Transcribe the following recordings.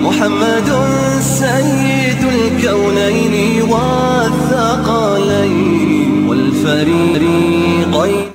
محمد سيد الكونين والثقلين والفريقين।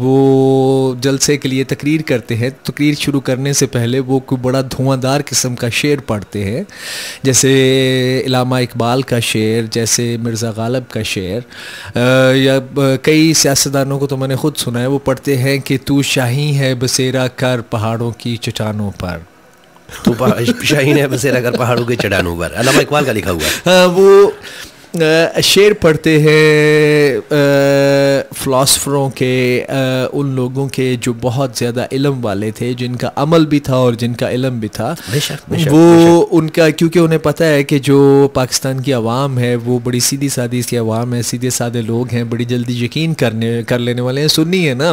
وہ جلسے کے لیے تقریر کرتے ہیں، تقریر شروع کرنے سے پہلے وہ کوئی بڑا دھواں دار قسم کا شعر پڑھتے ہیں، جیسے علامہ اقبال کا شعر، جیسے مرزا غالب کا شعر، یا کئی سیاستدانوں کو تو میں نے خود سنا ہے، وہ پڑھتے ہیں کہ تو شاہین ہے بسیرا کر پہاڑوں کی چٹانوں پر، تو شاہین ہے بسیرا کر پہاڑوں کے چٹانوں پر، علامہ اقبال کا لکھا ہوا ہے۔ ہاں، وہ شعر پڑھتے ہیں فلاسفروں کے، ان لوگوں کے جو بہت زیادہ علم والے تھے، جن کا عمل بھی تھا اور جن کا علم بھی تھا۔ وہ ان کا، کیونکہ انہیں پتہ ہے کہ جو پاکستان کی عوام ہے وہ بڑی سیدھی سادی سی عوام ہے، سیدھے سادے لوگ ہیں، بڑی جلدی یقین کر لینے والے ہیں، سنی ہے نا،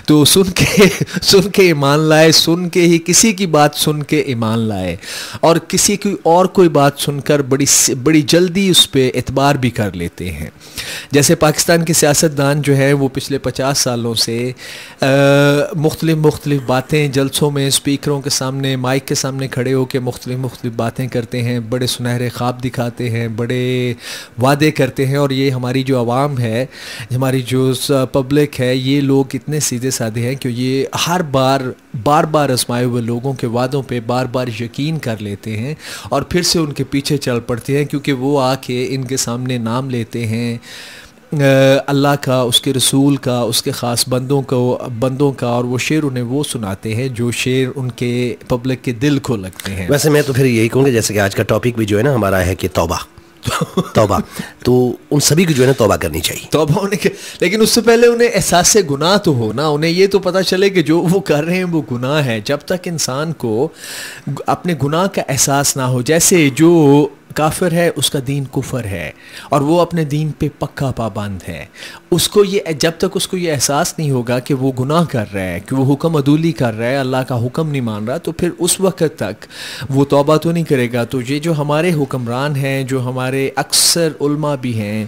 تو سن کے ایمان لائے، سن کے ہی کسی کی بات سن کے ایمان لائے، اور کسی کی اور کوئی بات سن کر بڑی جلدی اس پہ اعتبار بھی کر لیتے ہیں۔ جیسے پاکستان کے سیاستدان جو ہے وہ پچھلے 50 سالوں سے مختلف باتیں جلسوں میں اسپیکروں کے سامنے، مائک کے سامنے کھڑے ہو کے مختلف باتیں کرتے ہیں، بڑے سنہرے خواب دکھاتے ہیں، بڑے وعدے کرتے ہیں، اور یہ ہماری جو عوام ہے، ہماری جو پبلک ہے، یہ لوگ اتنے سیدھے سادے ہیں کہ یہ ہر بار آزمائے ہوئے لوگوں کے وعدوں پہ بار یقین کر لیتے ہیں، اور پھر سے ان کے پیچھے چل پڑتے ہیں، کیونکہ وہ آ کے ان کے سامنے نام لیتے ہیں اللہ کا، اس کے رسول کا، اس کے خاص بندوں کا، اور وہ شعر انہیں وہ سناتے ہیں جو شعر ان کے پبلک کے دل کو لگتے ہیں۔ ویسے میں تو پھر یہی کہوں گا، جیسے کہ آج کا ٹاپک بھی جو ہے نا ہمارا ہے کہ توبہ تو ان سبھی کو جو ہے نا توبہ کرنی چاہیے، توبہ ہونے کے، لیکن اس سے پہلے انہیں احساس گناہ تو ہو نا، انہیں یہ تو پتہ چلے کہ جو وہ کر رہے ہیں وہ گناہ ہے۔ جب تک انسان کو اپنے گناہ کا احساس نہ ہو، جیسے جو کافر ہے اس کا دین کفر ہے اور وہ اپنے دین پہ پکا پابند ہے، اس کو یہ، جب تک اس کو یہ احساس نہیں ہوگا کہ وہ گناہ کر رہا ہے، کہ وہ حکم عدولی کر رہا ہے، اللہ کا حکم نہیں مان رہا، تو پھر اس وقت تک وہ توبہ تو نہیں کرے گا۔ تو یہ جو ہمارے حکمران ہیں، جو ہمارے اکثر علماء بھی ہیں،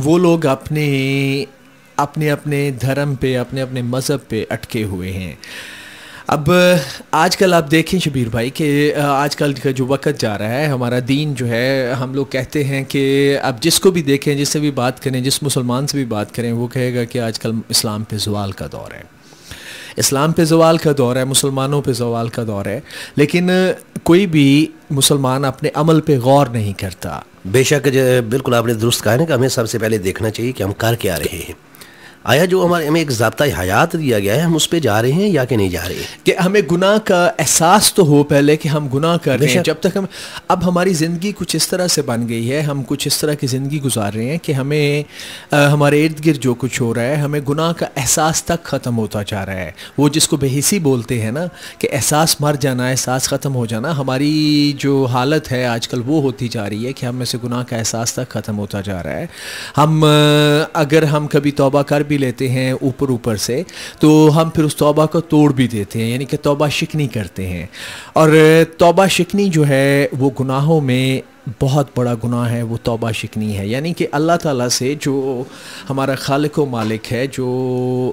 وہ لوگ اپنے دھرم پہ، اپنے مذہب پہ اٹکے ہوئے ہیں۔ اب آج کل آپ دیکھیں شبیر بھائی کہ آج کل کا جو وقت جا رہا ہے، ہمارا دین جو ہے، ہم لوگ کہتے ہیں کہ اب جس کو بھی دیکھیں، جس سے بھی بات کریں، جس مسلمان سے بھی بات کریں، وہ کہے گا کہ آج کل اسلام پہ زوال کا دور ہے، اسلام پہ زوال کا دور ہے، مسلمانوں پہ زوال کا دور ہے، لیکن کوئی بھی مسلمان اپنے عمل پہ غور نہیں کرتا۔ بے شک بالکل آپ نے درست کہا ہے کہ ہمیں سب سے پہلے دیکھنا چاہیے کہ ہم کر کیا رہے ہیں، آیا جو ہمیں ایک ضابطہ حیات دیا گیا ہے ہم اس پہ جا رہے ہیں یا کہ نہیں جا رہے ہیں، کہ ہمیں گناہ کا احساس تو ہو پہلے کہ ہم گناہ کر رہے ہیں۔ جب تک اب ہماری زندگی کچھ اس طرح سے بن گئی ہے، ہم کچھ اس طرح کی زندگی گزار رہے ہیں کہ ہمیں ہمارے ارد گرد جو کچھ ہو رہا ہے، ہمیں گناہ کا احساس تک ختم ہوتا جا رہا ہے۔ وہ جس کو بے حسی بولتے ہیں نا، کہ احساس مر جانا، احساس ختم ہو جانا، ہماری جو حالت ہے آج کل وہ ہوتی جا رہی ہے کہ ہم میں سے گناہ کا احساس تک ختم ہوتا جا رہا ہے۔ اگر ہم کبھی توبہ کر بھی لیتے ہیں اوپر سے، تو ہم پھر اس توبہ کو توڑ بھی دیتے ہیں، یعنی کہ توبہ شکنی کرتے ہیں، اور توبہ شکنی جو ہے وہ گناہوں میں بہت بڑا گناہ ہے، وہ توبہ شکنی ہے، یعنی کہ اللہ تعالیٰ سے، جو ہمارا خالق و مالک ہے، جو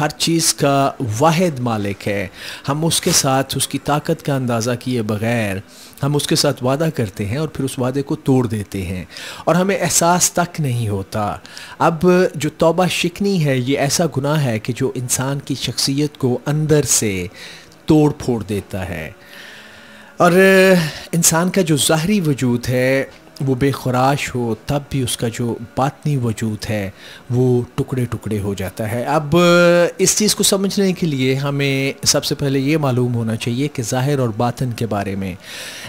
ہر چیز کا واحد مالک ہے، ہم اس کے ساتھ اس کی طاقت کا اندازہ کیے بغیر ہم اس کے ساتھ وعدہ کرتے ہیں اور پھر اس وعدے کو توڑ دیتے ہیں، اور ہمیں احساس تک نہیں ہوتا۔ اب جو توبہ شکنی ہے، یہ ایسا گناہ ہے کہ جو انسان کی شخصیت کو اندر سے توڑ پھوڑ دیتا ہے، اور انسان کا جو ظاہری وجود ہے وہ بے خراش ہو، تب بھی اس کا جو باطنی وجود ہے وہ ٹکڑے ٹکڑے ہو جاتا ہے۔ اب اس چیز کو سمجھنے کے لیے ہمیں سب سے پہلے یہ معلوم ہونا چاہیے کہ ظاہر اور باطن کے بارے میں،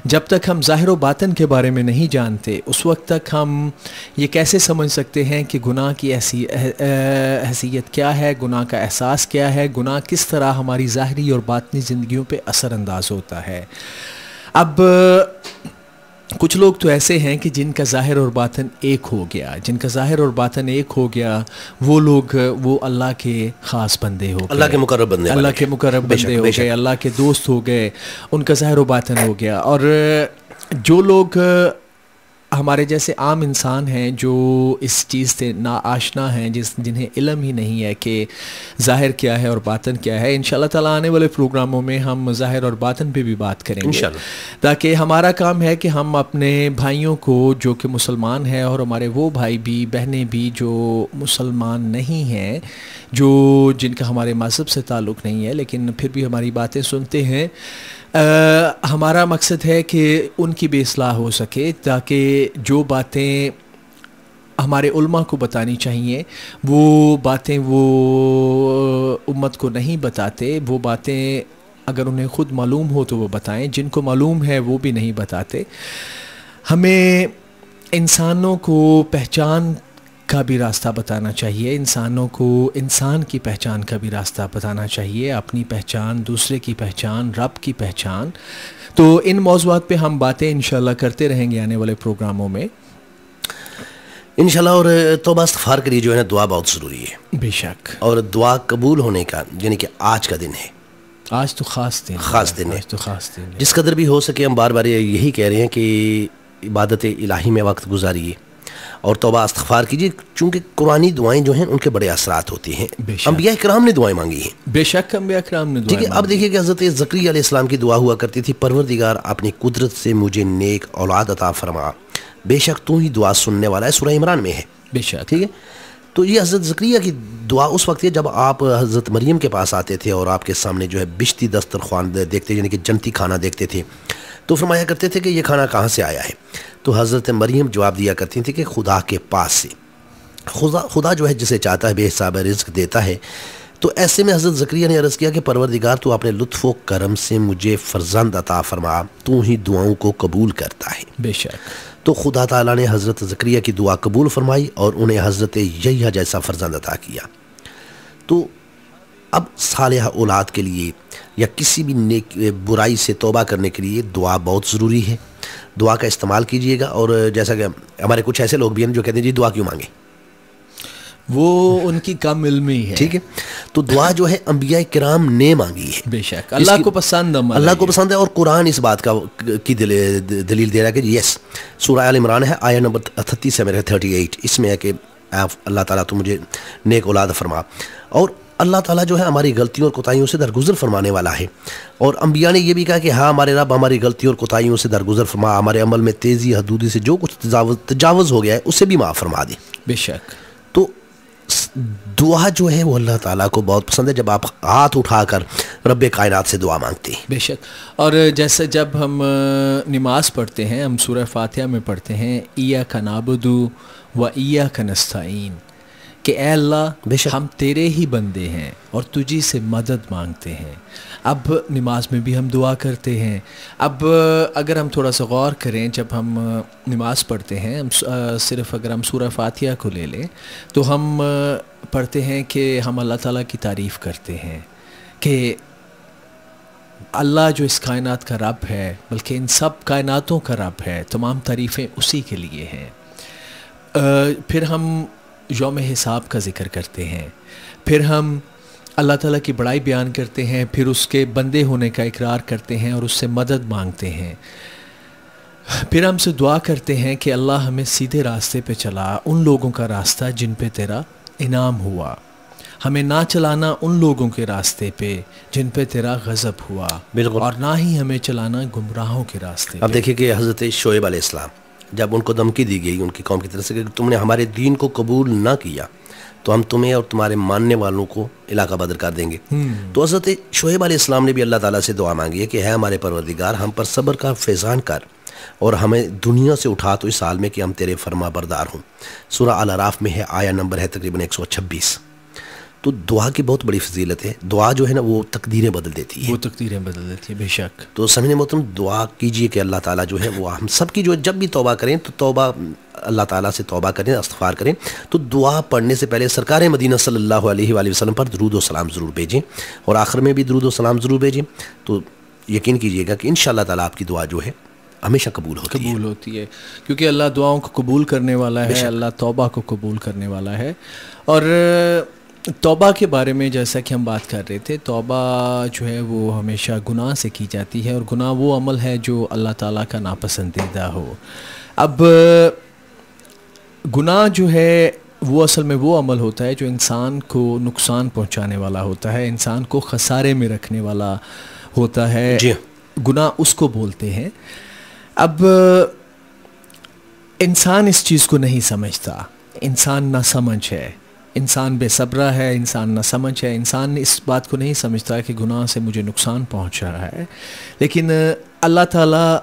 جب تک ہم ظاہر و باطن کے بارے میں نہیں جانتے، اس وقت تک ہم یہ کیسے سمجھ سکتے ہیں کہ گناہ کی حیثیت کیا ہے، گناہ کا احساس کیا ہے، گناہ کس طرح ہماری ظاہری اور باطنی زندگیوں پہ اثر انداز ہوتا ہے۔ اب کچھ لوگ تو ایسے ہیں کہ جن کا ظاہر اور باطن ایک ہو گیا، جن کا ظاہر اور باطن ایک ہو گیا، وہ لوگ وہ اللہ کے خاص بندے ہو گئے، اللہ کے مقرب بندے ہو گئے، اللہ کے دوست ہو گئے، ان کا ظاہر و باطن ہو گیا۔ اور جو لوگ ہمارے جیسے عام انسان ہیں جو اس چیز سے نا آشنا ہیں، جنہیں علم ہی نہیں ہے کہ ظاہر کیا ہے اور باطن کیا ہے، انشاءاللہ تعالیٰ آنے والے پروگراموں میں ہم ظاہر اور باطن پہ بھی بات کریں گے انشاءاللہ، تاکہ ہمارا کام ہے کہ ہم اپنے بھائیوں کو جو کہ مسلمان ہیں اور ہمارے وہ بھائی بھی بہنیں بھی جو مسلمان نہیں ہیں، جن کا ہمارے مذہب سے تعلق نہیں ہے لیکن پھر بھی ہماری باتیں سنتے ہیں، ہمارا مقصد ہے کہ ان کی بھی اصلاح ہو سکے، تاکہ جو باتیں ہمارے علماء کو بتانی چاہیے وہ باتیں وہ امت کو نہیں بتاتے، وہ باتیں اگر انہیں خود معلوم ہو تو وہ بتائیں، جن کو معلوم ہے وہ بھی نہیں بتاتے۔ ہمیں انسانوں کو پہچان کا بھی راستہ بتانا چاہیے، انسانوں کو انسان کی پہچان کا بھی راستہ بتانا چاہیے، اپنی پہچان، دوسرے کی پہچان، رب کی پہچان۔ تو ان موضوعات پہ ہم باتیں انشاءاللہ کرتے رہیں گے آنے والے پروگراموں میں انشاءاللہ۔ اور توبہ استغفار کے لیے جو ہے نا دعا بہت ضروری ہے، بے شک، اور دعا قبول ہونے کا یعنی کہ آج کا دن ہے، آج تو خاص دن ہے، آج تو خاص دن ہے۔ جس قدر بھی ہو سکے ہم بار بار یہی کہہ رہے ہیں کہ عبادت الہی میں وقت گزاریے اور توبہ استغفار کیجیے، چونکہ قرآنی دعائیں جو ہیں ان کے بڑے اثرات ہوتے ہیں۔ انبیاء کرام نے دعائیں مانگی ہیں، بے شک انبیاء کرام نے ٹھیک ہے۔ اب دیکھیے کہ حضرت زکریا علیہ السلام کی دعا ہوا کرتی تھی، پروردگار اپنی قدرت سے مجھے نیک اولاد عطا فرما، بے شک تو ہی دعا سننے والا ہے، سورہ عمران میں ہے، بے شک، ٹھیک ہے۔ تو یہ حضرت زکریا کی دعا اس وقت ہے جب آپ حضرت مریم کے پاس آتے تھے اور آپ کے سامنے جو ہے بشتی دسترخوان دیکھتے، یعنی کہ جنتی کھانا دیکھتے تھے، تو فرمایا کرتے تھے کہ یہ کھانا کہاں سے آیا ہے؟ تو حضرت مریم جواب دیا کرتی تھی کہ خدا کے پاس سے، خدا جو ہے جسے چاہتا ہے بے حساب رزق دیتا ہے۔ تو ایسے میں حضرت زکریا نے عرض کیا کہ پروردگار تو اپنے لطف و کرم سے مجھے فرزند عطا فرما، تو ہی دعاؤں کو قبول کرتا ہے، بے شک۔ تو خدا تعالیٰ نے حضرت زکریا کی دعا قبول فرمائی اور انہیں حضرت یحییٰ جیسا فرزند عطا کیا۔ تو اب صالحہ اولاد کے لیے یا کسی بھی نیک برائی سے توبہ کرنے کے لیے دعا بہت ضروری ہے، دعا کا استعمال کیجئے گا۔ اور جیسا کہ ہمارے کچھ ایسے لوگ بھی ہیں جو کہتے ہیں جی دعا کیوں مانگیں، وہ ان کی کم علمی ہے، ٹھیک ہے۔ تو دعا جو ہے انبیاء کرام نے مانگی ہے، بے شک، اللہ کو پسند، اللہ کو پسند ہے، اور قرآن اس بات کی دلیل دے رہا ہے کہ یس، سورہ آل عمران ہے، آیہ نمبر 38 سے میرے 38، اس میں ہے کہ اللہ تعالیٰ تو مجھے نیک اولاد فرما، اور اللہ تعالیٰ جو ہے ہماری غلطیوں اور کوتاہیوں سے درگزر فرمانے والا ہے۔ اور انبیاء نے یہ بھی کہا کہ ہاں ہمارے رب ہماری غلطیوں اور کوتاہیوں سے درگزر فرما، ہمارے عمل میں تیزی حدودی سے جو کچھ تجاوز ہو گیا ہے اسے بھی معاف فرما دے، بے شک۔ تو دعا جو ہے وہ اللہ تعالیٰ کو بہت پسند ہے جب آپ ہاتھ اٹھا کر رب کائنات سے دعا مانگتے ہیں، بے شک۔ اور جیسے جب ہم نماز پڑھتے ہیں، ہم سورہ فاتحہ میں پڑھتے ہیں ایاک نعبد و ایاک نستعین، کہ اے اللہ ہم تیرے ہی بندے ہیں اور تجھی سے مدد مانگتے ہیں۔ اب نماز میں بھی ہم دعا کرتے ہیں۔ اب اگر ہم تھوڑا سا غور کریں، جب ہم نماز پڑھتے ہیں، ہم صرف اگر ہم سورہ فاتحہ کو لے لیں تو ہم پڑھتے ہیں کہ ہم اللہ تعالیٰ کی تعریف کرتے ہیں کہ اللہ جو اس کائنات کا رب ہے، بلکہ ان سب کائناتوں کا رب ہے، تمام تعریفیں اسی کے لیے ہیں۔ پھر ہم یوم حساب کا ذکر کرتے ہیں، پھر ہم اللہ تعالیٰ کی بڑائی بیان کرتے ہیں، پھر اس کے بندے ہونے کا اقرار کرتے ہیں اور اس سے مدد مانگتے ہیں۔ پھر ہم سے دعا کرتے ہیں کہ اللہ ہمیں سیدھے راستے پہ چلا، ان لوگوں کا راستہ جن پہ تیرا انعام ہوا، ہمیں نہ چلانا ان لوگوں کے راستے پہ جن پہ تیرا غضب ہوا، بالکل، اور نہ ہی ہمیں چلانا گمراہوں کے راستے پہ۔ اب دیکھیے کہ حضرت شعیب علیہ السلام جب ان کو دھمکی دی گئی ان کی قوم کی طرف سے کہ تم نے ہمارے دین کو قبول نہ کیا تو ہم تمہیں اور تمہارے ماننے والوں کو علاقہ بدر کر دیں گے، تو حضرت شعیب علیہ السلام نے بھی اللہ تعالیٰ سے دعا مانگی ہے کہ ہے ہمارے پروردگار ہم پر صبر کا فیضان کر اور ہمیں دنیا سے اٹھا تو اس حال میں کہ ہم تیرے فرما بردار ہوں۔ سورہ الاعراف میں ہے، آیہ نمبر ہے تقریباً 126۔ تو دعا کی بہت بڑی فضیلت ہے، دعا جو ہے نا وہ تقدیریں بدل دیتی ہے، وہ تقدیریں بدل دیتی ہے، بے شک۔ تو سمجھنے محترم دعا کیجئے کہ اللہ تعالیٰ جو ہے وہ ہم سب کی جو جب بھی توبہ کریں تو توبہ اللہ تعالیٰ سے توبہ کریں، استغفار کریں، تو دعا پڑھنے سے پہلے سرکار مدینہ صلی اللہ علیہ وآلہ وسلم پر درود و سلام ضرور بھیجیں، اور آخر میں بھی درود و سلام ضرور بھیجیں، تو یقین کیجئے گا کہ انشاءاللہ تعالیٰ آپ کی دعا جو ہے ہمیشہ قبول ہوتی ہے، کیونکہ اللہ دعاؤں کو قبول کرنے والا ہے، اللہ توبہ کو قبول کرنے والا ہے۔ اور توبہ کے بارے میں جیسا کہ ہم بات کر رہے تھے، توبہ جو ہے وہ ہمیشہ گناہ سے کی جاتی ہے، اور گناہ وہ عمل ہے جو اللہ تعالیٰ کا ناپسندیدہ ہو۔ اب گناہ جو ہے وہ اصل میں وہ عمل ہوتا ہے جو انسان کو نقصان پہنچانے والا ہوتا ہے, انسان کو خسارے میں رکھنے والا ہوتا ہے. جی گناہ اس کو بولتے ہیں. اب انسان اس چیز کو نہیں سمجھتا, انسان نہ سمجھ ہے, انسان بے صبرہ ہے, انسان نہ سمجھ ہے, انسان اس بات کو نہیں سمجھتا کہ گناہ سے مجھے نقصان پہنچ رہا ہے. لیکن اللہ تعالیٰ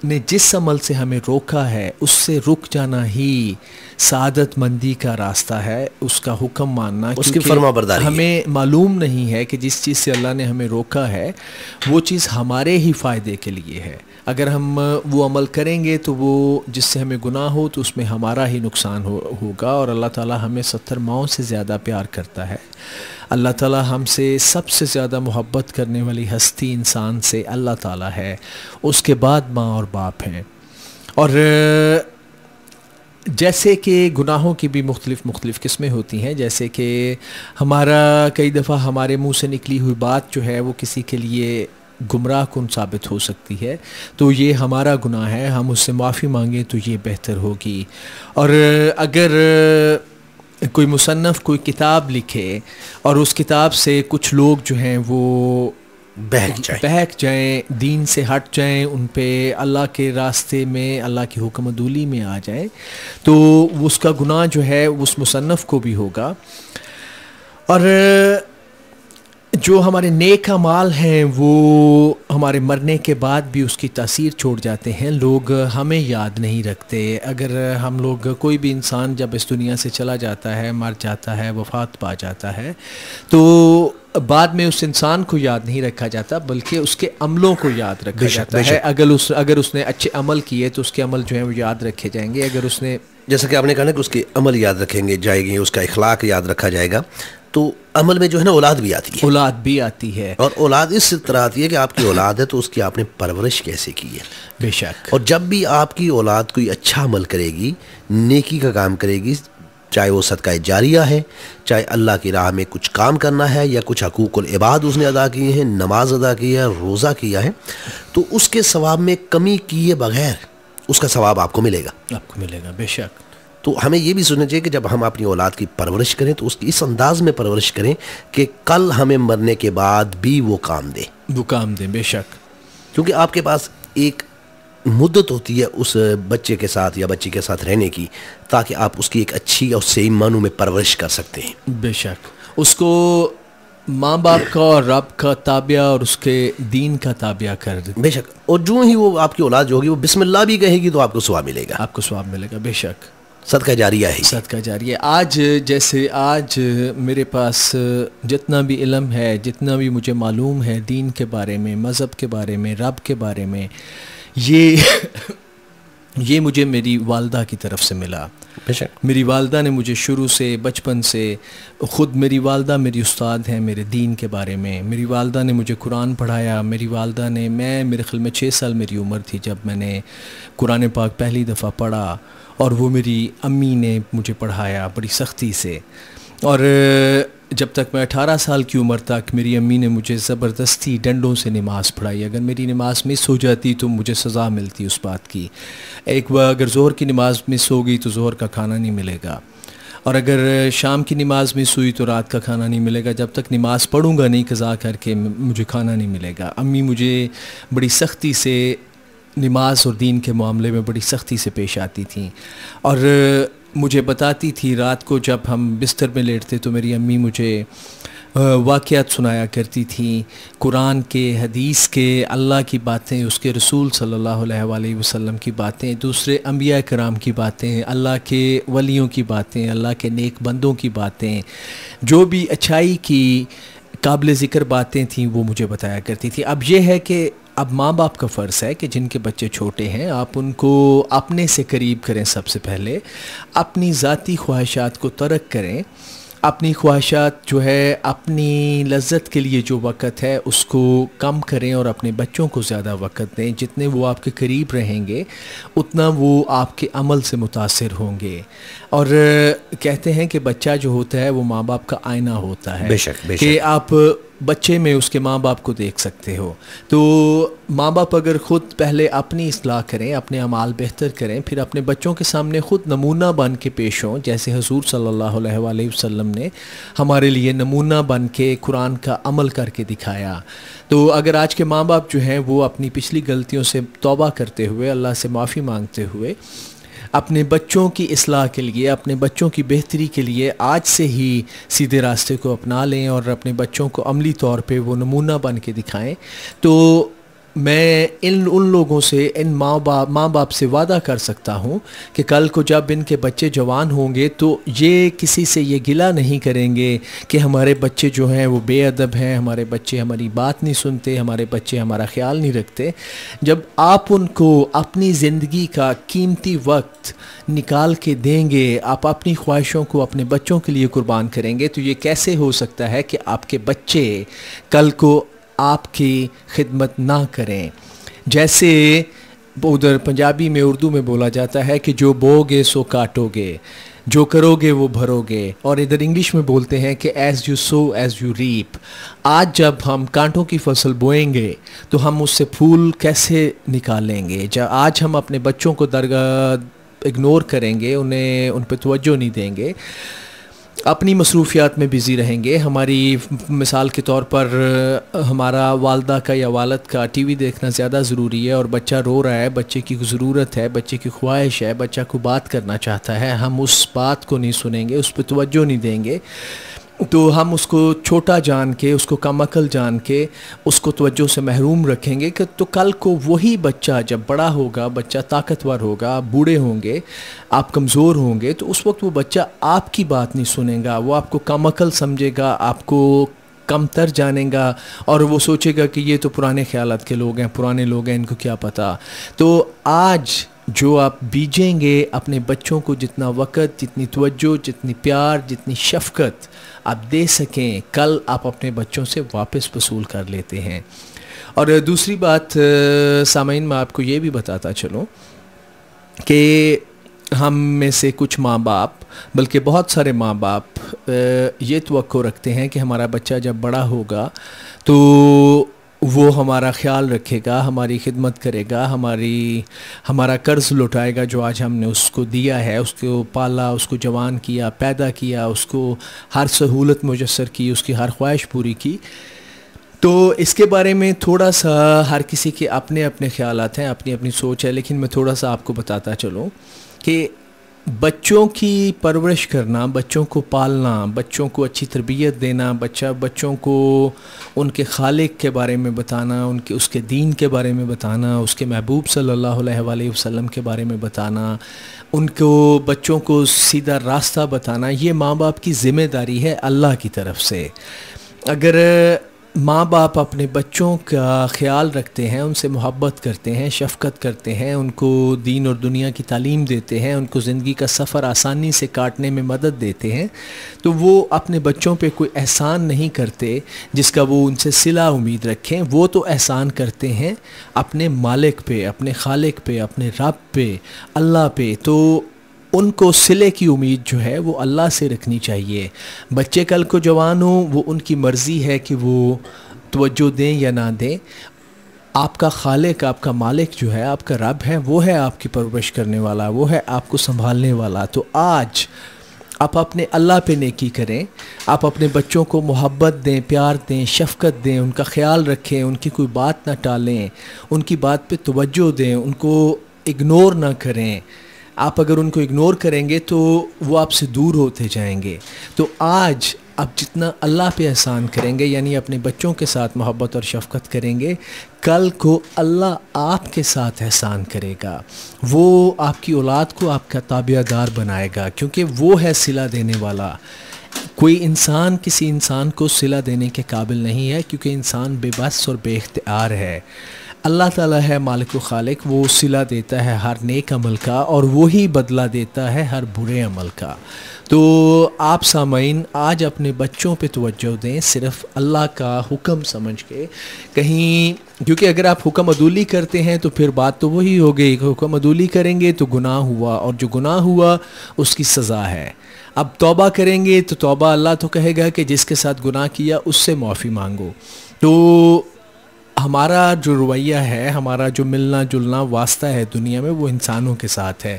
نے جس عمل سے ہمیں روکا ہے اس سے رک جانا ہی سعادت مندی کا راستہ ہے, اس کا حکم ماننا, اس کی فرما برداری. ہمیں معلوم نہیں ہے کہ جس چیز سے اللہ نے ہمیں روکا ہے وہ چیز ہمارے ہی فائدے کے لیے ہے. اگر ہم وہ عمل کریں گے تو وہ جس سے ہمیں گناہ ہو تو اس میں ہمارا ہی نقصان ہوگا. اور اللہ تعالیٰ ہمیں 70 ماؤں سے زیادہ پیار کرتا ہے. اللہ تعالیٰ ہم سے سب سے زیادہ محبت کرنے والی ہستی انسان سے اللہ تعالیٰ ہے, اس کے بعد ماں اور باپ ہیں. اور جیسے کہ گناہوں کی بھی مختلف قسمیں ہوتی ہیں, جیسے کہ ہمارا کئی دفعہ ہمارے منہ سے نکلی ہوئی بات جو ہے وہ کسی کے لیے گمراہ کن ثابت ہو سکتی ہے, تو یہ ہمارا گناہ ہے, ہم اس سے معافی مانگیں تو یہ بہتر ہوگی. اور اگر کوئی مصنف کوئی کتاب لکھے اور اس کتاب سے کچھ لوگ جو ہیں وہ بہک جائیں, دین سے ہٹ جائیں, ان پہ اللہ کے راستے میں اللہ کی حکم عدولی میں آ جائیں, تو اس کا گناہ جو ہے اس مصنف کو بھی ہوگا. اور جو ہمارے نیک اعمال ہیں وہ ہمارے مرنے کے بعد بھی اس کی تاثیر چھوڑ جاتے ہیں, لوگ ہمیں یاد نہیں رکھتے. اگر ہم لوگ, کوئی بھی انسان جب اس دنیا سے چلا جاتا ہے, مر جاتا ہے, وفات پا جاتا ہے, تو بعد میں اس انسان کو یاد نہیں رکھا جاتا بلکہ اس کے عملوں کو یاد رکھا جاتا ہے. اگر اس نے اچھے عمل کیے تو اس کے عمل جو ہیں وہ یاد رکھے جائیں گے. اگر اس نے, جیسا کہ آپ نے کہا نا کہ اس کے عمل یاد رکھیں گے جائے گی, اس کا اخلاق یاد رکھا جائے گا, تو عمل میں جو ہے نا اولاد بھی آتی ہے. اولاد بھی آتی ہے, اور اولاد اس طرح آتی ہے کہ آپ کی اولاد ہے تو اس کی آپ نے پرورش کیسے کی ہے. بے شک. اور جب بھی آپ کی اولاد کوئی اچھا عمل کرے گی, نیکی کا کام کرے گی, چاہے وہ صدقہ جاریہ ہے, چاہے اللہ کی راہ میں کچھ کام کرنا ہے, یا کچھ حقوق العباد اس نے ادا کیے ہیں, نماز ادا کی ہے, روزہ کیا ہے, تو اس کے ثواب میں کمی کیے بغیر اس کا ثواب آپ کو ملے گا. آپ کو ملے گا, بے شک. تو ہمیں یہ بھی سوچنا چاہیے کہ جب ہم اپنی اولاد کی پرورش کریں تو اس کی اس انداز میں پرورش کریں کہ کل ہمیں مرنے کے بعد بھی وہ کام دے. وہ کام دیں, بے شک. کیونکہ آپ کے پاس ایک مدت ہوتی ہے اس بچے کے ساتھ یا بچی کے ساتھ رہنے کی, تاکہ آپ اس کی ایک اچھی اور صحیح معنوں میں پرورش کر سکتے ہیں. بے شک. اس کو ماں باپ کا اور رب کا تابعہ اور اس کے دین کا تابعہ کر دیں. بے شک. اور جو ہی وہ آپ کی اولاد جو ہوگی وہ بسم اللہ بھی کہے گی تو آپ کو ثواب ملے گا. آپ کو ثواب ملے گا, بے شک. صدقہ جاریہ ہے. صدقہ جاریہ. آج میرے پاس جتنا بھی علم ہے, جتنا بھی مجھے معلوم ہے دین کے بارے میں, مذہب کے بارے میں, رب کے بارے میں, یہ مجھے میری والدہ کی طرف سے ملا. میری والدہ نے مجھے شروع سے, بچپن سے, خود میری والدہ میری استاد ہیں میرے دین کے بارے میں. میری والدہ نے مجھے قرآن پڑھایا. میری والدہ نے, میرے خیال میں 6 سال میری عمر تھی جب میں نے قرآن پاک پہلی دفعہ پڑھا, اور وہ میری امی نے مجھے پڑھایا بڑی سختی سے. اور جب تک میں 18 سال کی عمر تک میری امی نے مجھے زبردستی ڈنڈوں سے نماز پڑھائی. اگر میری نماز مس ہو جاتی تو مجھے سزا ملتی اس بات کی. ایک بار اگر ظہر کی نماز مس ہو گئی تو ظہر کا کھانا نہیں ملے گا, اور اگر شام کی نماز مس ہوئی تو رات کا کھانا نہیں ملے گا. جب تک نماز پڑھوں گا نہیں قضا کر کے مجھے کھانا نہیں ملے گا. امی مجھے بڑی سختی سے نماز اور دین کے معاملے میں بڑی سختی سے پیش آتی تھیں, اور مجھے بتاتی تھی رات کو جب ہم بستر میں لیٹتے تو میری امی مجھے واقعات سنایا کرتی تھیں, قرآن کے, حدیث کے, اللہ کی باتیں, اس کے رسول صلی اللہ علیہ وآلہ وسلم کی باتیں, دوسرے انبیاء کرام کی باتیں, اللہ کے ولیوں کی باتیں, اللہ کے نیک بندوں کی باتیں, جو بھی اچھائی کی قابل ذکر باتیں تھیں وہ مجھے بتایا کرتی تھی. اب یہ ہے کہ اب ماں باپ کا فرض ہے کہ جن کے بچے چھوٹے ہیں آپ ان کو اپنے سے قریب کریں. سب سے پہلے اپنی ذاتی خواہشات کو ترک کریں. اپنی خواہشات جو ہے, اپنی لذت کے لیے جو وقت ہے اس کو کم کریں, اور اپنے بچوں کو زیادہ وقت دیں. جتنے وہ آپ کے قریب رہیں گے اتنا وہ آپ کے عمل سے متاثر ہوں گے. اور کہتے ہیں کہ بچہ جو ہوتا ہے وہ ماں باپ کا آئینہ ہوتا ہے. بے شک, بے شک. کہ آپ بچے میں اس کے ماں باپ کو دیکھ سکتے ہو. تو ماں باپ اگر خود پہلے اپنی اصلاح کریں، اپنے اعمال بہتر کریں، پھر اپنے بچوں کے سامنے خود نمونہ بن کے پیش ہوں، جیسے حضور صلی اللہ علیہ وآلہ وسلم نے ہمارے لیے نمونہ بن کے قرآن کا عمل کر کے دکھایا. تو اگر آج کے ماں باپ جو ہیں وہ اپنی پچھلی غلطیوں سے توبہ کرتے ہوئے، اللہ سے معافی مانگتے ہوئے، اپنے بچوں کی اصلاح کے لیے، اپنے بچوں کی بہتری کے لیے آج سے ہی سیدھے راستے کو اپنا لیں اور اپنے بچوں کو عملی طور پہ وہ نمونہ بن کے دکھائیں، تو میں ان لوگوں سے، ان ماں باپ سے وعدہ کر سکتا ہوں کہ کل کو جب ان کے بچے جوان ہوں گے تو یہ کسی سے یہ گلہ نہیں کریں گے کہ ہمارے بچے جو ہیں وہ بے ادب ہیں، ہمارے بچے ہماری بات نہیں سنتے، ہمارے بچے ہمارا خیال نہیں رکھتے. جب آپ ان کو اپنی زندگی کا قیمتی وقت نکال کے دیں گے، آپ اپنی خواہشوں کو اپنے بچوں کے لیے قربان کریں گے، تو یہ کیسے ہو سکتا ہے کہ آپ کے بچے کل کو آپ کی خدمت نہ کریں؟ جیسے ادھر پنجابی میں، اردو میں بولا جاتا ہے کہ جو بو گے سو کاٹو گے، جو کرو گے وہ بھرو گے، اور ادھر انگلش میں بولتے ہیں کہ as you sow as you reap. آج جب ہم کانٹوں کی فصل بوئیں گے تو ہم اس سے پھول کیسے نکالیں گے؟ آج ہم اپنے بچوں کو اگنور کریں گے، ان پہ توجہ نہیں دیں گے، اپنی مصروفیات میں بزی رہیں گے. ہماری مثال کے طور پر ہمارا والدہ کا یا والد کا ٹی وی دیکھنا زیادہ ضروری ہے، اور بچہ رو رہا ہے، بچے کی ضرورت ہے، بچے کی خواہش ہے، بچہ کو بات کرنا چاہتا ہے، ہم اس بات کو نہیں سنیں گے، اس پہ توجہ نہیں دیں گے، تو ہم اس کو چھوٹا جان کے، اس کو کم عقل جان کے اس کو توجہ سے محروم رکھیں گے. کہ تو کل کو وہی بچہ جب بڑا ہوگا، بچہ طاقتور ہوگا، آپ بوڑھے ہوں گے، آپ کمزور ہوں گے، تو اس وقت وہ بچہ آپ کی بات نہیں سنے گا، وہ آپ کو کم عقل سمجھے گا، آپ کو کم تر جانے گا، اور وہ سوچے گا کہ یہ تو پرانے خیالات کے لوگ ہیں، پرانے لوگ ہیں، ان کو کیا پتہ. تو آج جو آپ بیجیں گے اپنے بچوں کو، جتنا وقت، جتنی توجہ، جتنی پیار، جتنی شفقت آپ دے سکیں، کل آپ اپنے بچوں سے واپس وصول کر لیتے ہیں. اور دوسری بات سامعین، میں آپ کو یہ بھی بتاتا چلوں کہ ہم میں سے کچھ ماں باپ، بلکہ بہت سارے ماں باپ یہ توقع رکھتے ہیں کہ ہمارا بچہ جب بڑا ہوگا تو وہ ہمارا خیال رکھے گا، ہماری خدمت کرے گا، ہمارا قرض لوٹائے گا جو آج ہم نے اس کو دیا ہے، اس کو پالا، اس کو جوان کیا، پیدا کیا، اس کو ہر سہولت میسر کی، اس کی ہر خواہش پوری کی. تو اس کے بارے میں تھوڑا سا ہر کسی کے اپنے اپنے خیالات ہیں، اپنی اپنی سوچ ہے، لیکن میں تھوڑا سا آپ کو بتاتا چلوں کہ بچوں کی پرورش کرنا، بچوں کو پالنا، بچوں کو اچھی تربیت دینا، بچوں کو ان کے خالق کے بارے میں بتانا، اس کے دین کے بارے میں بتانا، اس کے محبوب صلی اللہ علیہ وآلہ وسلم کے بارے میں بتانا، بچوں کو سیدھا راستہ بتانا، یہ ماں باپ کی ذمہ داری ہے اللہ کی طرف سے. اگر ماں باپ اپنے بچوں کا خیال رکھتے ہیں، ان سے محبت کرتے ہیں، شفقت کرتے ہیں، ان کو دین اور دنیا کی تعلیم دیتے ہیں، ان کو زندگی کا سفر آسانی سے کاٹنے میں مدد دیتے ہیں، تو وہ اپنے بچوں پہ کوئی احسان نہیں کرتے جس کا وہ ان سے صلہ امید رکھیں. وہ تو احسان کرتے ہیں اپنے مالک پہ، اپنے خالق پہ، اپنے رب پہ، اللہ پہ. تو ان کو صلے کی امید جو ہے وہ اللہ سے رکھنی چاہیے. بچے کل کو جوان ہوں، وہ ان کی مرضی ہے کہ وہ توجہ دیں یا نہ دیں. آپ کا خالق، آپ کا مالک جو ہے، آپ کا رب ہے، وہ ہے آپ کی پرورش کرنے والا، وہ ہے آپ کو سنبھالنے والا. تو آج آپ اپنے اللہ پہ نیکی کریں، آپ اپنے بچوں کو محبت دیں، پیار دیں، شفقت دیں، ان کا خیال رکھیں، ان کی کوئی بات نہ ٹالیں، ان کی بات پہ توجہ دیں، ان کو اگنور نہ کریں. آپ اگر ان کو اگنور کریں گے تو وہ آپ سے دور ہوتے جائیں گے. تو آج آپ جتنا اللہ پہ احسان کریں گے، یعنی اپنے بچوں کے ساتھ محبت اور شفقت کریں گے، کل کو اللہ آپ کے ساتھ احسان کرے گا. وہ آپ کی اولاد کو آپ کا تابع دار بنائے گا، کیونکہ وہ ہے صلہ دینے والا. کوئی انسان کسی انسان کو صلہ دینے کے قابل نہیں ہے، کیونکہ انسان بے بس اور بے اختیار ہے. اللہ تعالیٰ ہے مالک و خالق، وہ صلہ دیتا ہے ہر نیک عمل کا اور وہی بدلہ دیتا ہے ہر برے عمل کا۔ تو آپ سامعین آج اپنے بچوں پہ توجہ دیں، صرف اللہ کا حکم سمجھ کے، کہیں کیونکہ اگر آپ حکم عدولی کرتے ہیں تو پھر بات تو وہی ہو گئی کہ حکم عدولی کریں گے تو گناہ ہوا، اور جو گناہ ہوا اس کی سزا ہے۔ اب توبہ کریں گے تو توبہ اللہ تو کہے گا کہ جس کے ساتھ گناہ کیا اس سے معافی مانگو۔ تو ہمارا جو رویہ ہے، ہمارا جو ملنا جلنا واسطہ ہے دنیا میں، وہ انسانوں کے ساتھ ہے،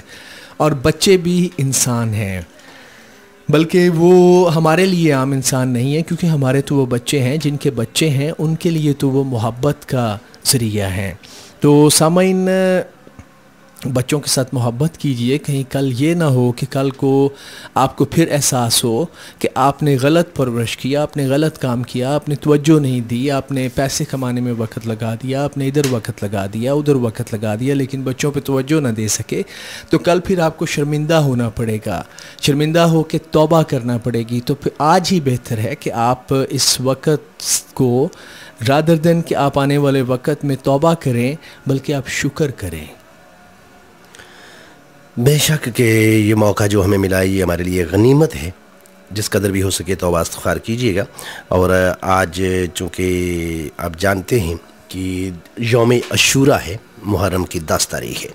اور بچے بھی انسان ہیں، بلکہ وہ ہمارے لیے عام انسان نہیں ہے، کیونکہ ہمارے تو وہ بچے ہیں، جن کے بچے ہیں ان کے لیے تو وہ محبت کا ذریعہ ہیں۔ تو سامعین بچوں کے ساتھ محبت کیجئے، کہیں کل یہ نہ ہو کہ کل کو آپ کو پھر احساس ہو کہ آپ نے غلط پرورش کیا، آپ نے غلط کام کیا، آپ نے توجہ نہیں دی، آپ نے پیسے کمانے میں وقت لگا دیا، آپ نے ادھر وقت لگا دیا، ادھر وقت لگا دیا، لیکن بچوں پہ توجہ نہ دے سکے، تو کل پھر آپ کو شرمندہ ہونا پڑے گا، شرمندہ ہو کے توبہ کرنا پڑے گی۔ تو پھر آج ہی بہتر ہے کہ آپ اس وقت کو رادر دن کہ آپ آنے والے وقت میں توبہ کریں، بلکہ آپ شکر کریں۔ بے شک کہ یہ موقع جو ہمیں ملا یہ ہمارے لیے غنیمت ہے، جس قدر بھی ہو سکے توبہ استغفار کیجیے گا۔ اور آج چونکہ آپ جانتے ہیں کہ یوم عاشوراء ہے، محرم کی 10 تاریخ ہے،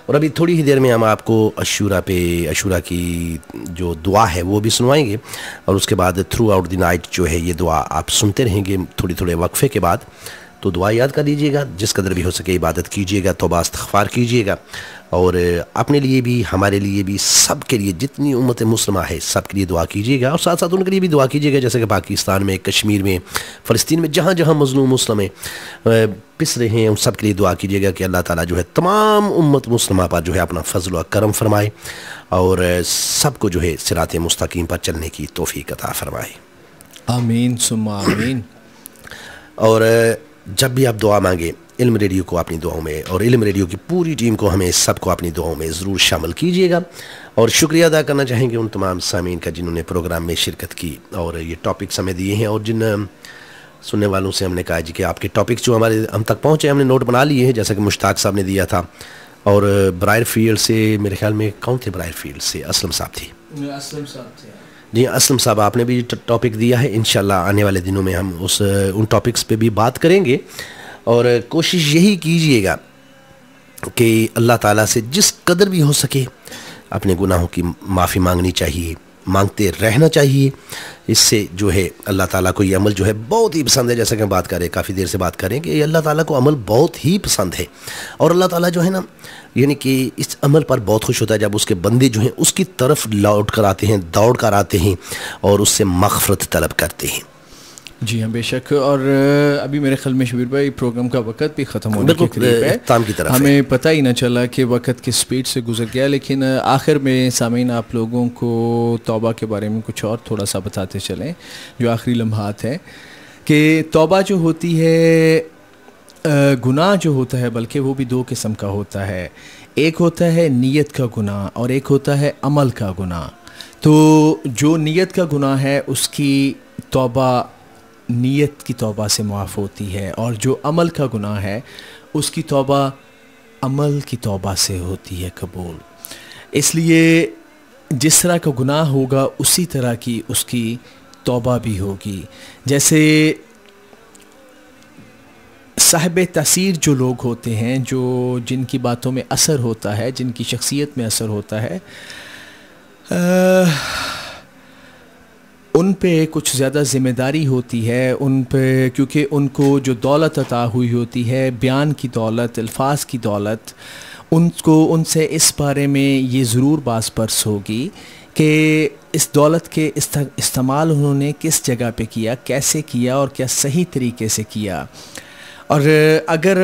اور ابھی تھوڑی ہی دیر میں ہم آپ کو عاشوراء کی جو دعا ہے وہ بھی سنوائیں گے، اور اس کے بعد تھرو آؤٹ دی نائٹ جو ہے یہ دعا آپ سنتے رہیں گے تھوڑے وقفے کے بعد۔ تو دعا یاد کر لیجیے گا، جس قدر بھی ہو سکے عبادت کیجیے گا، توبہ استغفار کیجیے گا، اور اپنے لیے بھی ہمارے لیے بھی سب کے لیے جتنی امت مسلمہ ہے سب کے لیے دعا کیجیے گا، اور ساتھ ساتھ ان کے لیے بھی دعا کیجیے گا، جیسے کہ پاکستان میں، کشمیر میں، فلسطین میں، جہاں جہاں مظلوم مسلم پس رہے ہیں، ان سب کے لیے دعا کیجیے گا کہ اللہ تعالیٰ جو ہے تمام امت مسلمہ پر جو ہے اپنا فضل و کرم فرمائے، اور سب کو جو ہے صراط مستقیم پر چلنے کی توفیق عطا فرمائے۔ آمین ثم آمین۔ اور جب بھی آپ دعا مانگیں علم ریڈیو کو اپنی دعاؤں میں، اور علم ریڈیو کی پوری ٹیم کو، ہمیں سب کو اپنی دعاؤں میں ضرور شامل کیجیے گا۔ اور شکریہ ادا کرنا چاہیں گے ان تمام سامعین کا جنہوں نے پروگرام میں شرکت کی اور یہ ٹاپکس ہمیں دیے ہیں، اور جن سننے والوں سے ہم نے کہا جی کہ آپ کے ٹاپکس جو ہم تک پہنچے ہم نے نوٹ بنا لیے ہیں، جیسا کہ مشتاق صاحب نے دیا تھا، اور برائر فیلڈ سے میرے خیال میں کون تھے، برائر فیلڈ سے اسلم صاحب تھے، اسلم صاحب تھے جی اسلم صاحب، آپ نے بھی ٹاپک دیا ہے، انشاءاللہ آنے والے دنوں میں ہم ان ٹاپکس پہ بھی بات کریں گے، اور کوشش یہی کیجئے گا کہ اللہ تعالیٰ سے جس قدر بھی ہو سکے اپنے گناہوں کی معافی مانگنی چاہیے، مانگتے رہنا چاہیے۔ اس سے جو ہے اللہ تعالیٰ کو یہ عمل جو ہے بہت ہی پسند ہے، جیسا کہ ہم بات کریں، کافی دیر سے بات کریں کہ یہ اللہ تعالیٰ کو عمل بہت ہی پسند ہے، اور اللہ تعالیٰ جو ہے نا یعنی کہ اس عمل پر بہت خوش ہوتا ہے جب اس کے بندے جو ہیں اس کی طرف لوٹ کر آتے ہیں، دوڑ کر آتے ہیں، اور اس سے مغفرت طلب کرتے ہیں۔ جی ہاں بے شک، اور ابھی میرے خیال میں شبیر بھائی پروگرام کا وقت بھی ختم ہونے کے قریب ہے، اختتام کی طرف ہمیں پتہ ہی نہ چلا کہ وقت کس سپیڈ سے گزر گیا، لیکن آخر میں سامعین آپ لوگوں کو توبہ کے بارے میں کچھ اور تھوڑا سا بتاتے چلیں، جو آخری لمحات ہیں، کہ توبہ جو ہوتی ہے، گناہ جو ہوتا ہے بلکہ وہ بھی 2 قسم کا ہوتا ہے، ایک ہوتا ہے نیت کا گناہ اور ایک ہوتا ہے عمل کا گناہ۔ تو جو نیت کا گناہ ہے اس کی توبہ نیت کی توبہ سے معاف ہوتی ہے، اور جو عمل کا گناہ ہے اس کی توبہ عمل کی توبہ سے ہوتی ہے قبول۔ اس لیے جس طرح کا گناہ ہوگا اسی طرح کی اس کی توبہ بھی ہوگی۔ جیسے صاحب تاثیر جو لوگ ہوتے ہیں، جن کی باتوں میں اثر ہوتا ہے، جن کی شخصیت میں اثر ہوتا ہے، ان پہ کچھ زیادہ ذمہ داری ہوتی ہے، ان پہ، کیونکہ ان کو جو دولت عطا ہوئی ہوتی ہے، بیان کی دولت، الفاظ کی دولت، ان سے اس بارے میں یہ ضرور باز پرس ہوگی کہ اس دولت کے استعمال انہوں نے کس جگہ پہ کیا، کیسے کیا، اور کیا صحیح طریقے سے کیا۔ اور اگر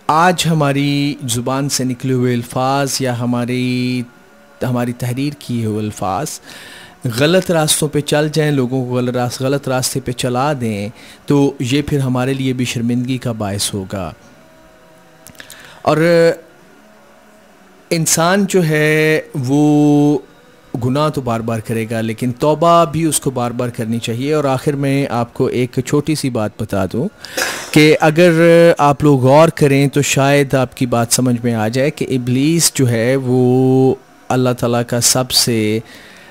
آج ہماری زبان سے نکلے ہوئے الفاظ یا ہماری تحریر کیے ہوئے الفاظ غلط راستوں پہ چل جائیں، لوگوں کو غلط راستے پہ چلا دیں، تو یہ پھر ہمارے لیے بھی شرمندگی کا باعث ہوگا۔ اور انسان جو ہے وہ گناہ تو بار بار کرے گا لیکن توبہ بھی اس کو بار بار کرنی چاہیے. اور آخر میں آپ کو ایک چھوٹی سی بات بتا دوں کہ اگر آپ لوگ غور کریں تو شاید آپ کی بات سمجھ میں آ جائے کہ ابلیس جو ہے وہ اللہ تعالیٰ کا سب سے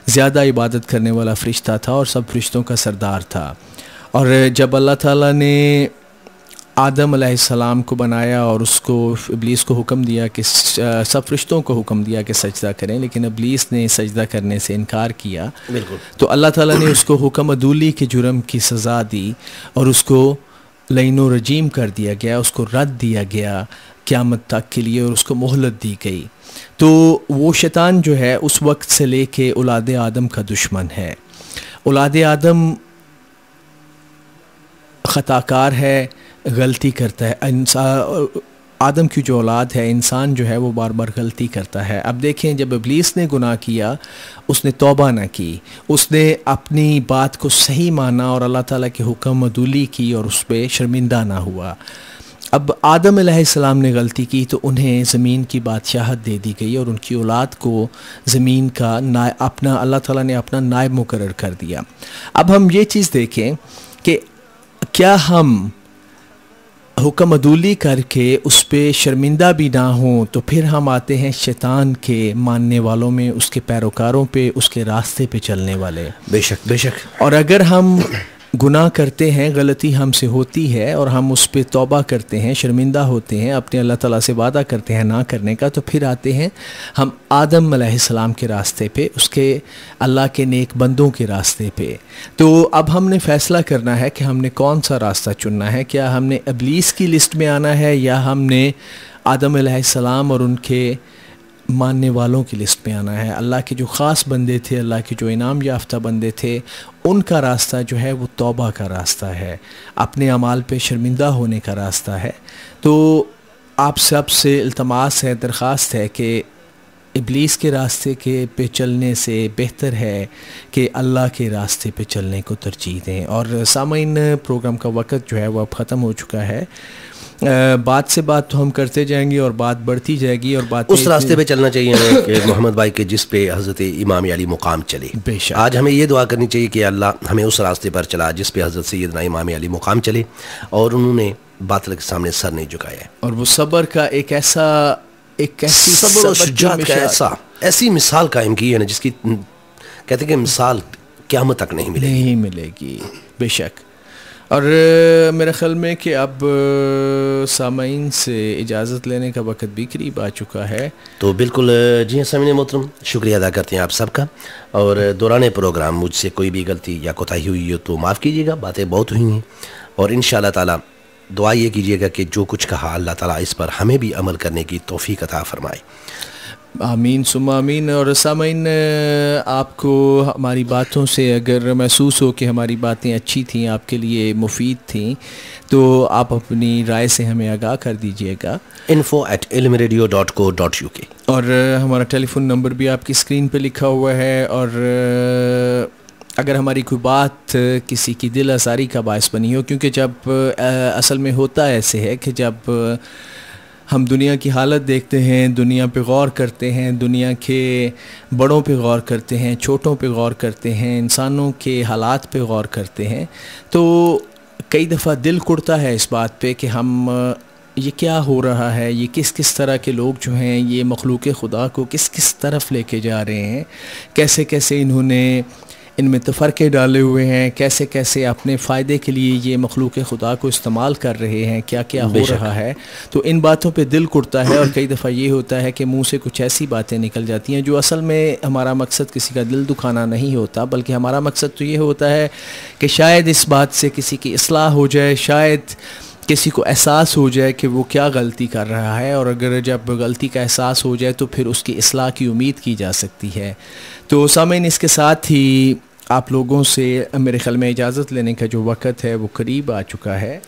زیادہ عبادت کرنے والا فرشتہ تھا اور سب فرشتوں کا سردار تھا. اور جب اللہ تعالیٰ نے آدم علیہ السلام کو بنایا اور اس کو ابلیس کو حکم دیا کہ سب فرشتوں کو حکم دیا کہ سجدہ کریں، لیکن ابلیس نے سجدہ کرنے سے انکار کیا. بالکل. تو اللہ تعالیٰ نے اس کو حکم عدولی کے جرم کی سزا دی اور اس کو لعین و رجیم کر دیا گیا، اس کو رد دیا گیا قیامت تک کے لیے اور اس کو مہلت دی گئی. تو وہ شیطان جو ہے اس وقت سے لے کے اولاد آدم کا دشمن ہے. اولاد آدم خطا کار ہے، غلطی کرتا ہے. آدم کی جو اولاد ہے، انسان جو ہے وہ بار بار غلطی کرتا ہے. اب دیکھیں جب ابلیس نے گناہ کیا اس نے توبہ نہ کی، اس نے اپنی بات کو صحیح مانا اور اللہ تعالیٰ کے حکم عدولی کی اور اس پہ شرمندہ نہ ہوا. اب آدم علیہ السلام نے غلطی کی تو انہیں زمین کی بادشاہت دے دی گئی اور ان کی اولاد کو زمین کا اپنا اللہ تعالیٰ نے اپنا نائب مقرر کر دیا. اب ہم یہ چیز دیکھیں کہ کیا ہم حکم عدولی کر کے اس پہ شرمندہ بھی نہ ہوں تو پھر ہم آتے ہیں شیطان کے ماننے والوں میں، اس کے پیروکاروں پہ، اس کے راستے پہ چلنے والے. بے شک بے شک. اور اگر ہم گناہ کرتے ہیں، غلطی ہم سے ہوتی ہے اور ہم اس پہ توبہ کرتے ہیں، شرمندہ ہوتے ہیں، اپنے اللہ تعالیٰ سے وعدہ کرتے ہیں نہ کرنے کا، تو پھر آتے ہیں ہم آدم علیہ السلام کے راستے پہ، اس کے اللہ کے نیک بندوں کے راستے پہ. تو اب ہم نے فیصلہ کرنا ہے کہ ہم نے کون سا راستہ چننا ہے. کیا ہم نے ابلیس کی لسٹ میں آنا ہے یا ہم نے آدم علیہ السلام اور ان کے ماننے والوں کی لسٹ میں آنا ہے. اللہ کے جو خاص بندے تھے، اللہ کے جو انعام یافتہ بندے تھے، ان کا راستہ جو ہے وہ توبہ کا راستہ ہے، اپنے اعمال پہ شرمندہ ہونے کا راستہ ہے. تو آپ سب سے التماس ہے، درخواست ہے کہ ابلیس کے راستے کے پہ چلنے سے بہتر ہے کہ اللہ کے راستے پہ چلنے کو ترجیح دیں. اور سامعین، پروگرام کا وقت جو ہے وہ اب ختم ہو چکا ہے. بات سے بات تو ہم کرتے جائیں گے اور بات بڑھتی جائے گی، اور بات اس راستے پہ چلنا چاہیے ہمیں کہ محمد بھائی کے جس پہ حضرت امام علی مقام چلے. بے شک. آج ہمیں یہ دعا کرنی چاہیے کہ اللہ ہمیں اس راستے پر چلا جس پہ حضرت سیدنا امام علی مقام چلے اور انہوں نے باطل کے سامنے سر نہیں جھکایا. اور وہ صبر کا ایک ایسی صبر و شجاعت کا ایسی مثال قائم کی ہے نا جس کی کہتے ہیں کہ مثال قیامت تک نہیں ملے گی. بے شک. اور میرے خیال میں کہ اب سامعین سے اجازت لینے کا وقت بھی قریب آ چکا ہے. تو بالکل جی ہاں سامعین محترم، شکریہ ادا کرتے ہیں آپ سب کا. اور دوران پروگرام مجھ سے کوئی بھی غلطی یا کوتاہی ہوئی ہو تو معاف کیجیے گا. باتیں بہت ہوئی ہیں اور انشاءاللہ تعالی دعا یہ کیجیے گا کہ جو کچھ کہا اللہ تعالیٰ اس پر ہمیں بھی عمل کرنے کی توفیق عطا فرمائے. آمین ثم آمین. اور سامعین، آپ کو ہماری باتوں سے اگر محسوس ہو کہ ہماری باتیں اچھی تھیں، آپ کے لیے مفید تھیں، تو آپ اپنی رائے سے ہمیں آگاہ کر دیجئے گا. info@ilmradio.co.uk. اور ہمارا ٹیلی فون نمبر بھی آپ کی اسکرین پہ لکھا ہوا ہے. اور اگر ہماری کوئی بات کسی کی دل آزاری کا باعث بنی ہو، کیونکہ جب اصل میں ہوتا ایسے ہے کہ جب ہم دنیا کی حالت دیکھتے ہیں، دنیا پہ غور کرتے ہیں، دنیا کے بڑوں پہ غور کرتے ہیں، چھوٹوں پہ غور کرتے ہیں، انسانوں کے حالات پہ غور کرتے ہیں، تو کئی دفعہ دل کڑتا ہے اس بات پہ کہ ہم یہ کیا ہو رہا ہے، یہ کس طرح کے لوگ جو ہیں یہ مخلوق خدا کو کس طرف لے کے جا رہے ہیں، کیسے انہوں نے ان میں تفرقے ڈالے ہوئے ہیں، کیسے اپنے فائدے کے لیے یہ مخلوق خدا کو استعمال کر رہے ہیں، کیا ہو رہا ہے. تو ان باتوں پہ دل کڑتا ہے اور کئی دفعہ یہ ہوتا ہے کہ منہ سے کچھ ایسی باتیں نکل جاتی ہیں جو اصل میں ہمارا مقصد کسی کا دل دکھانا نہیں ہوتا، بلکہ ہمارا مقصد تو یہ ہوتا ہے کہ شاید اس بات سے کسی کی اصلاح ہو جائے، شاید کسی کو احساس ہو جائے کہ وہ کیا غلطی کر رہا ہے، اور اگر جب غلطی کا احساس ہو جائے تو پھر اس کی اصلاح کی امید کی جا سکتی ہے. تو سامعین، اس کے ساتھ ہی آپ لوگوں سے میرے خیال میں اجازت لینے کا جو وقت ہے وہ قریب آ چکا ہے.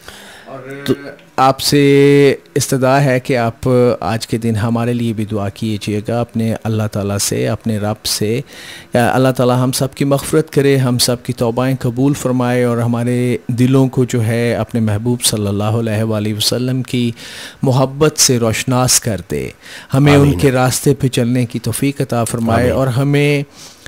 اور آپ سے استدعا ہے کہ آپ آج کے دن ہمارے لیے بھی دعا کیجیے گا اپنے اللہ تعالیٰ سے، اپنے رب سے. اللہ تعالیٰ ہم سب کی مغفرت کرے، ہم سب کی توبائیں قبول فرمائے اور ہمارے دلوں کو جو ہے اپنے محبوب صلی اللہ علیہ وآلہ وسلم کی محبت سے روشناس کر دے. ہمیں ان کے راستے پہ چلنے کی توفیق عطا فرمائے اور ہمیں